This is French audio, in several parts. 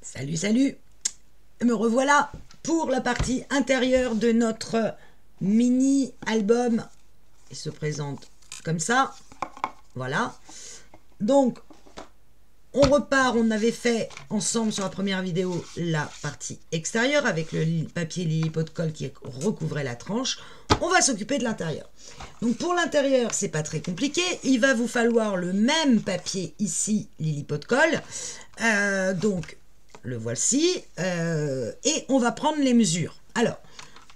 Salut, salut! Me revoilà pour la partie intérieure de notre mini-album. Il se présente comme ça. Voilà. Donc, on repart. On avait fait ensemble sur la première vidéo la partie extérieure avec le papier Lilliput Coll qui recouvrait la tranche. On va s'occuper de l'intérieur. Donc, pour l'intérieur, c'est pas très compliqué. Il va vous falloir le même papier ici, Lilliput Coll. Donc, le voici. Et on va prendre les mesures. Alors,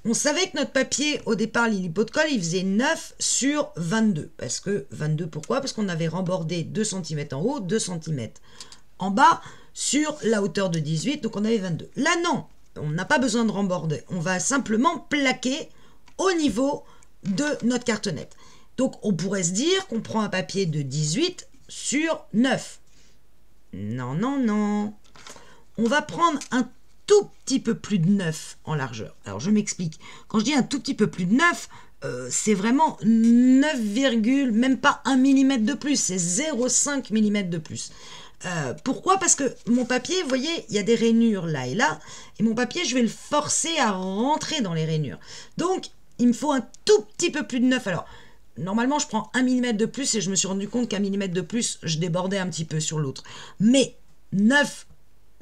on savait que notre papier, au départ, Lilliput Coll, il faisait 9 sur 22. Parce que 22, pourquoi? Parce qu'on avait rembordé 2 cm en haut, 2 cm en bas, sur la hauteur de 18, donc on avait 22. Là, non, on n'a pas besoin de remborder. On va simplement plaquer au niveau de notre cartonnette. Donc, on pourrait se dire qu'on prend un papier de 18 sur 9. Non, non, non. On va prendre un tout petit peu plus de 9 en largeur. Alors, je m'explique. Quand je dis un tout petit peu plus de 9, c'est vraiment 9, même pas 1 mm de plus. C'est 0,5 mm de plus. Pourquoi? Parce que mon papier, vous voyez, il y a des rainures là et là. Et mon papier, je vais le forcer à rentrer dans les rainures. Donc, il me faut un tout petit peu plus de 9. Alors, normalement, je prends 1 mm de plus et je me suis rendu compte qu'un millimètre de plus, je débordais un petit peu sur l'autre. Mais 9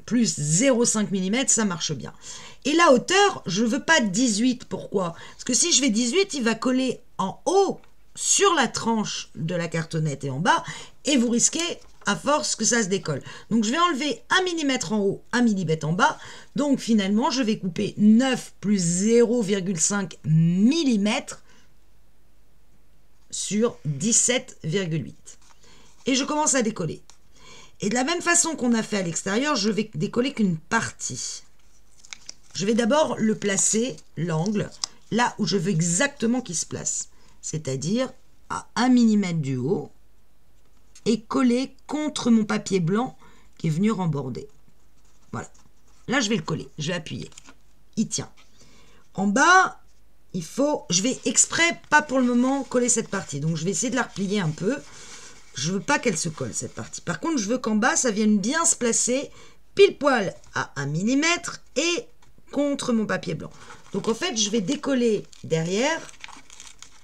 plus 0,5 mm, ça marche bien. Et la hauteur, je ne veux pas 18. Pourquoi? Parce que si je fais 18, il va coller en haut sur la tranche de la cartonnette et en bas, et vous risquez à force que ça se décolle. Donc je vais enlever 1 mm en haut, 1 mm en bas. Donc finalement, je vais couper 9 plus 0,5 mm sur 17,8. Et je commence à décoller. Et de la même façon qu'on a fait à l'extérieur, je vais décoller qu'une partie. Je vais d'abord le placer, l'angle, là où je veux exactement qu'il se place. C'est-à-dire à 1 mm du haut et coller contre mon papier blanc qui est venu remborder. Voilà. Là, je vais le coller, je vais appuyer. Il tient. En bas, il faut... Je vais exprès, pas pour le moment, coller cette partie. Donc, je vais essayer de la replier un peu. Je veux pas qu'elle se colle, cette partie. Par contre, je veux qu'en bas, ça vienne bien se placer pile poil à 1 mm et contre mon papier blanc. Donc, en fait, je vais décoller derrière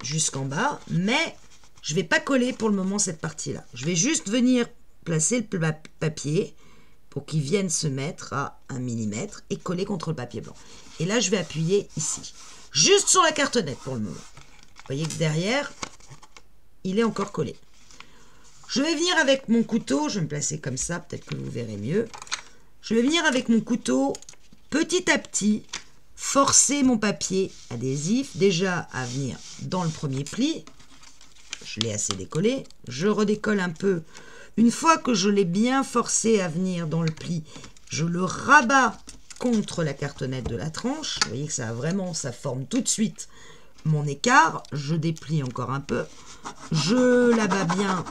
jusqu'en bas, mais je vais pas coller pour le moment cette partie-là. Je vais juste venir placer le papier pour qu'il vienne se mettre à 1 mm et coller contre le papier blanc. Et là, je vais appuyer ici. Juste sur la cartonnette pour le moment. Vous voyez que derrière, il est encore collé. Je vais venir avec mon couteau, je vais me placer comme ça, peut-être que vous verrez mieux. Je vais venir avec mon couteau, petit à petit, forcer mon papier adhésif, déjà à venir dans le premier pli. Je l'ai assez décollé, je redécolle un peu. Une fois que je l'ai bien forcé à venir dans le pli, je le rabats contre la cartonnette de la tranche. Vous voyez que ça a vraiment, ça forme tout de suite mon écart. Je déplie encore un peu. Je l'abats bien,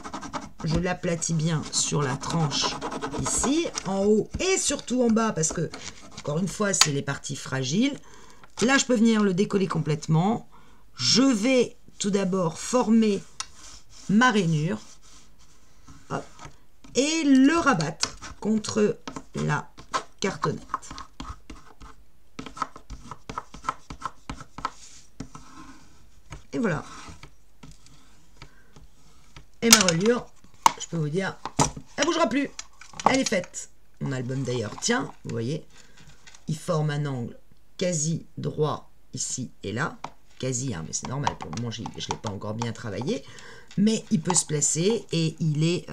je l'aplatis bien sur la tranche ici, en haut et surtout en bas, parce que, encore une fois, c'est les parties fragiles. Là, je peux venir le décoller complètement. Je vais tout d'abord former ma rainure. Hop, et le rabattre contre la cartonnette. Et voilà. Et ma reliure, je peux vous dire, elle ne bougera plus. Elle est faite. Mon album d'ailleurs tient, vous voyez. Il forme un angle quasi droit ici et là. Quasi, hein, mais c'est normal. Pour le moment, je ne l'ai pas encore bien travaillé. Mais il peut se placer et il est,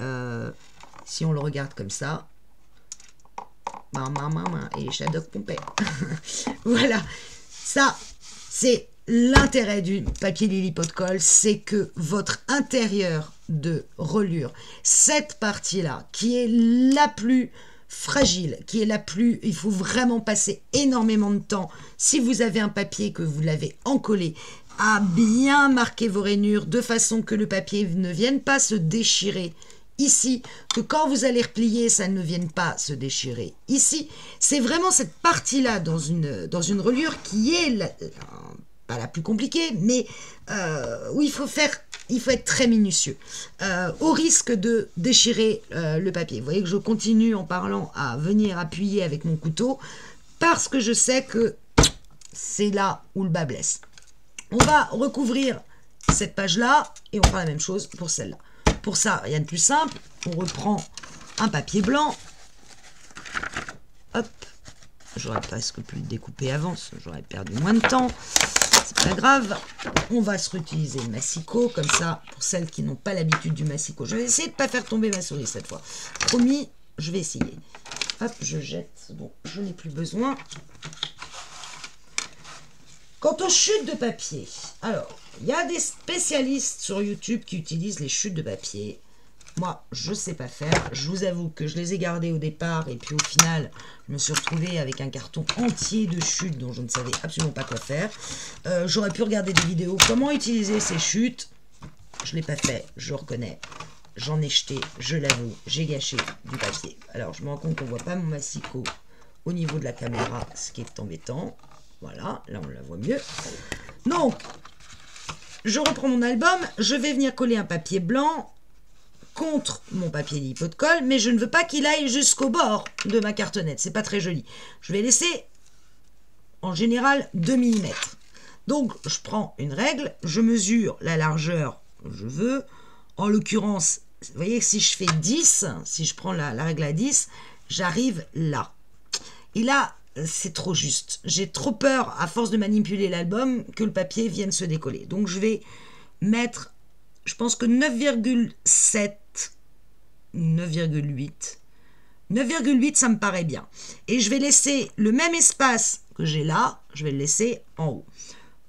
si on le regarde comme ça, et les Shadok pompaient. Voilà. Ça, c'est l'intérêt du papier Lilliput Coll, c'est que votre intérieur de reliure, cette partie-là, qui est la plus fragile, qui est la plus... Il faut vraiment passer énormément de temps, si vous avez un papier que vous l'avez encollé, à bien marquer vos rainures, de façon que le papier ne vienne pas se déchirer ici, que quand vous allez replier, ça ne vienne pas se déchirer ici. C'est vraiment cette partie-là dans une reliure qui est pas la plus compliquée, mais où il faut être très minutieux, au risque de déchirer le papier. Vous voyez que je continue en parlant à venir appuyer avec mon couteau, parce que je sais que c'est là où le bas blesse. On va recouvrir cette page-là, et on fera la même chose pour celle-là. Pour ça, rien de plus simple, on reprend un papier blanc, hop, j'aurais presque pu le découper avant, j'aurais perdu moins de temps, c'est pas grave. On va se réutiliser le massicot, comme ça, pour celles qui n'ont pas l'habitude du massicot. Je vais essayer de ne pas faire tomber ma souris cette fois. Promis, je vais essayer. Hop, je jette, bon, je n'ai plus besoin. Quant aux chutes de papier, alors, il y a des spécialistes sur YouTube qui utilisent les chutes de papier. Moi, je ne sais pas faire. Je vous avoue que je les ai gardées au départ et puis au final, je me suis retrouvée avec un carton entier de chutes dont je ne savais absolument pas quoi faire. J'aurais pu regarder des vidéos comment utiliser ces chutes. Je ne l'ai pas fait, je reconnais. J'en ai jeté, je l'avoue, j'ai gâché du papier. Alors, je me rends compte qu'on ne voit pas mon massicot au niveau de la caméra, ce qui est embêtant. Voilà, là on la voit mieux. Donc, je reprends mon album, je vais venir coller un papier blanc contre mon papier lipo de colle, mais je ne veux pas qu'il aille jusqu'au bord de ma cartonnette, c'est pas très joli. Je vais laisser, en général, 2 mm. Donc, je prends une règle, je mesure la largeur que je veux. En l'occurrence, vous voyez que si je fais 10, si je prends la règle à 10, j'arrive là. Et là, c'est trop juste. J'ai trop peur, à force de manipuler l'album, que le papier vienne se décoller. Donc, je vais mettre, je pense que 9,7, 9,8. 9,8, ça me paraît bien. Et je vais laisser le même espace que j'ai là, je vais le laisser en haut.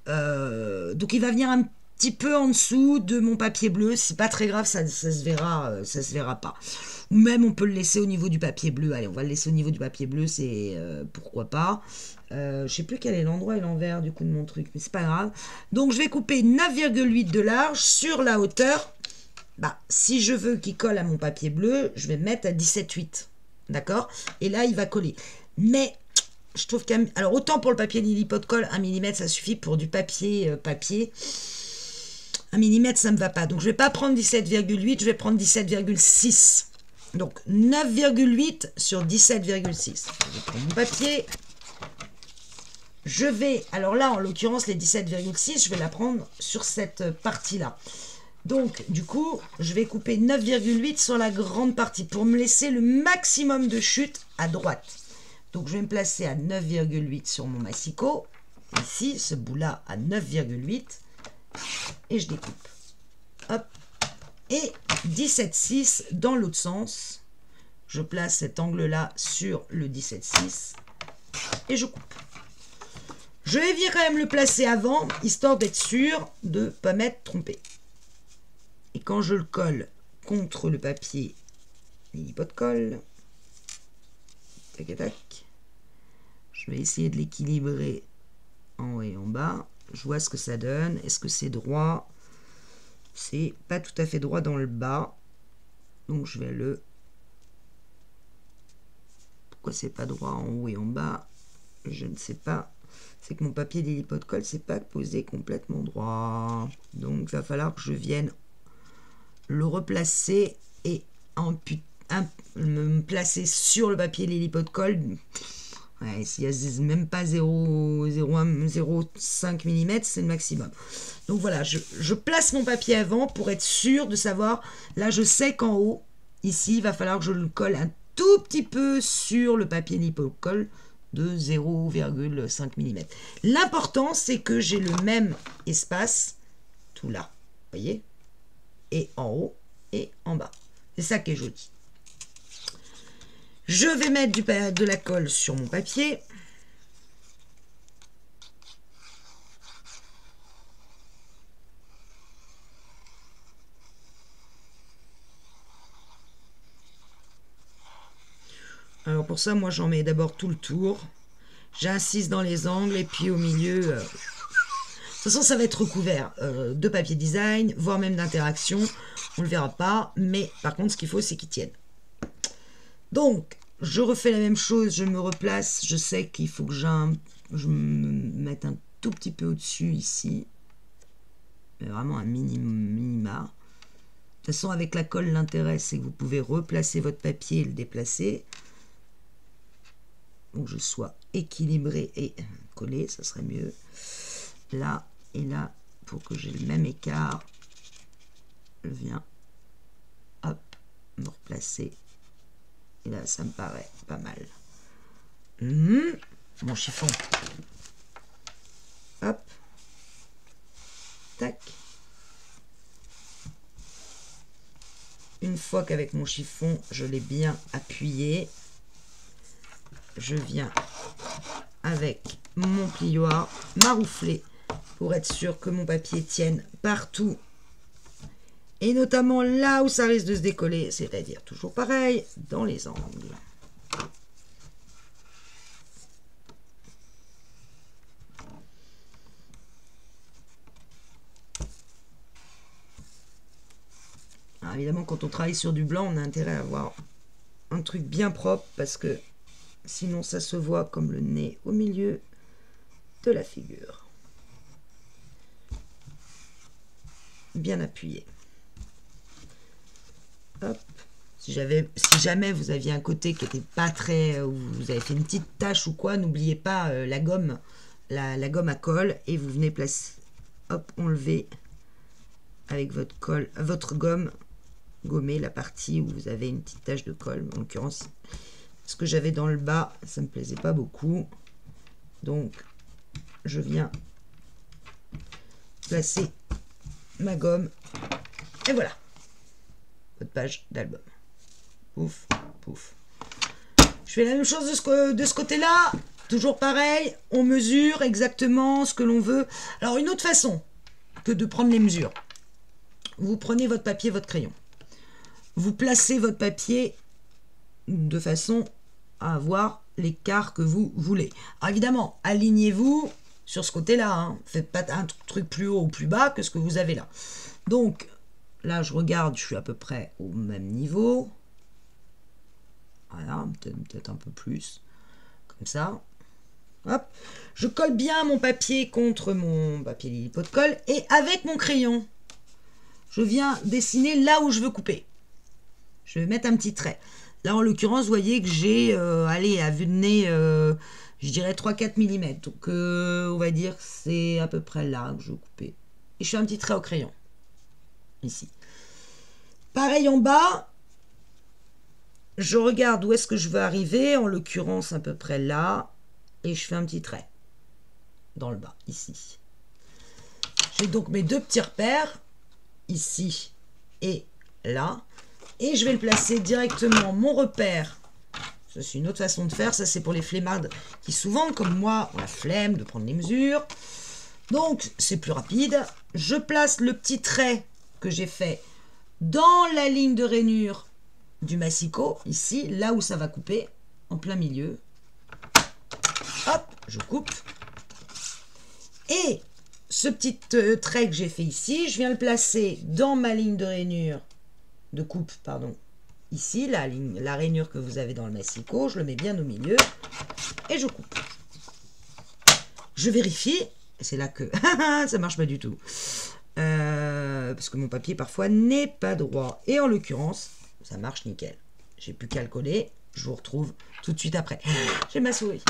Donc, il va venir un petit peu en dessous de mon papier bleu. C'est pas très grave, ça se verra pas. Ou même on peut le laisser au niveau du papier bleu. Allez, on va le laisser au niveau du papier bleu, c'est pourquoi pas. Je sais plus quel est l'endroit et l'envers du coup de mon truc, mais c'est pas grave. Donc je vais couper 9,8 de large sur la hauteur. Bah, si je veux qu'il colle à mon papier bleu, je vais mettre à 17,8. D'accord? Et là, il va coller. Mais je trouve qu'un... Alors, autant pour le papier lipo de colle, 1 mm, ça suffit pour du papier. 1 mm, ça ne me va pas. Donc, je ne vais pas prendre 17,8, je vais prendre 17,6. Donc, 9,8 sur 17,6. Je prends mon papier. Je vais... Alors là, en l'occurrence, les 17,6, je vais la prendre sur cette partie-là. Donc, du coup, je vais couper 9,8 sur la grande partie pour me laisser le maximum de chute à droite. Donc, je vais me placer à 9,8 sur mon massicot. Ici, ce bout-là à 9,8. Et je découpe. Hop. Et 17,6 dans l'autre sens. Je place cet angle-là sur le 17,6. Et je coupe. Je vais venir quand même le placer avant, histoire d'être sûr de ne pas m'être trompé. Et quand je le colle contre le papier lipo de colle, tac, tac, je vais essayer de l'équilibrer en haut et en bas. Je vois ce que ça donne. Est-ce que c'est droit? C'est pas tout à fait droit dans le bas. Donc je vais le... Pourquoi c'est pas droit en haut et en bas? Je ne sais pas. C'est que mon papier lipo de colle, c'est pas posé complètement droit. Donc il va falloir que je vienne le replacer et me placer sur le papier lipo de colle. Ouais, s'il n'y a même pas 0,5 mm, c'est le maximum. Donc voilà, je place mon papier avant pour être sûr de savoir. Là, je sais qu'en haut, ici, il va falloir que je le colle un tout petit peu sur le papier lipo de colle de 0,5 mm. L'important, c'est que j'ai le même espace, tout là, vous voyez, et en haut et en bas. C'est ça qui est joli. Je vais mettre de la colle sur mon papier. Alors pour ça, moi j'en mets d'abord tout le tour. J'insiste dans les angles et puis au milieu... De toute façon, ça va être recouvert de papier design, voire même d'interaction. On ne le verra pas, mais par contre, ce qu'il faut, c'est qu'il tienne. Donc, je refais la même chose, je me replace. Je sais qu'il faut que je me mette un tout petit peu au-dessus ici. Mais vraiment un minima. De toute façon, avec la colle, l'intérêt, c'est que vous pouvez replacer votre papier et le déplacer. Donc, je sois équilibré et collé, ça serait mieux. Là et là, pour que j'ai le même écart, je viens, hop, me replacer. Et là, ça me paraît pas mal. Mon chiffon. Hop. Tac. Une fois qu'avec mon chiffon, je l'ai bien appuyé, je viens avec mon plioir maroufler pour être sûr que mon papier tienne partout. Et notamment là où ça risque de se décoller, c'est-à-dire toujours pareil, dans les angles. Alors évidemment, quand on travaille sur du blanc, on a intérêt à avoir un truc bien propre parce que sinon ça se voit comme le nez au milieu de la figure. Bien appuyé. Hop. Si jamais vous aviez un côté qui n'était pas très... où vous avez fait une petite tache ou quoi, n'oubliez pas la gomme, la gomme à colle et vous venez placer, hop, enlever avec votre colle, votre gomme, gommer la partie où vous avez une petite tache de colle. En l'occurrence, ce que j'avais dans le bas, ça me plaisait pas beaucoup. Donc, je viens placer ma gomme et voilà, votre page d'album. Pouf, pouf. Je fais la même chose de ce côté-là. Toujours pareil, on mesure exactement ce que l'on veut. Alors, une autre façon que de prendre les mesures. Vous prenez votre papier, votre crayon. Vous placez votre papier de façon à avoir l'écart que vous voulez. Alors évidemment, alignez-vous sur ce côté-là. Hein. Faites pas un truc plus haut ou plus bas que ce que vous avez là. Donc, là, je regarde, je suis à peu près au même niveau. Voilà, peut-être un peu plus. Comme ça. Hop. Je colle bien mon papier contre mon papier Lilliput de colle. Et avec mon crayon, je viens dessiner là où je veux couper. Je vais mettre un petit trait. Là, en l'occurrence, vous voyez que j'ai, allez, à vue de nez, je dirais 3-4 mm. Donc, on va dire que c'est à peu près là que je vais couper. Et je fais un petit trait au crayon. Ici. Pareil en bas. Je regarde où est-ce que je veux arriver. En l'occurrence, à peu près là. Et je fais un petit trait. Dans le bas, ici. J'ai donc mes deux petits repères. Ici et là. Et je vais le placer directement, mon repère. Ça, c'est une autre façon de faire. Ça, c'est pour les flemmards qui, souvent, comme moi, ont la flemme de prendre les mesures. Donc, c'est plus rapide. Je place le petit trait que j'ai fait dans la ligne de rainure du massicot, ici, là où ça va couper, en plein milieu. Hop, je coupe. Et ce petit trait que j'ai fait ici, je viens le placer dans ma ligne de rainure, de coupe, pardon, ici, la rainure que vous avez dans le massicot, je le mets bien au milieu et je coupe. Je vérifie, et c'est là que ça marche pas du tout, parce que mon papier parfois n'est pas droit, et en l'occurrence, ça marche nickel. J'ai plus qu'à le coller, je vous retrouve tout de suite après. J'ai ma souris.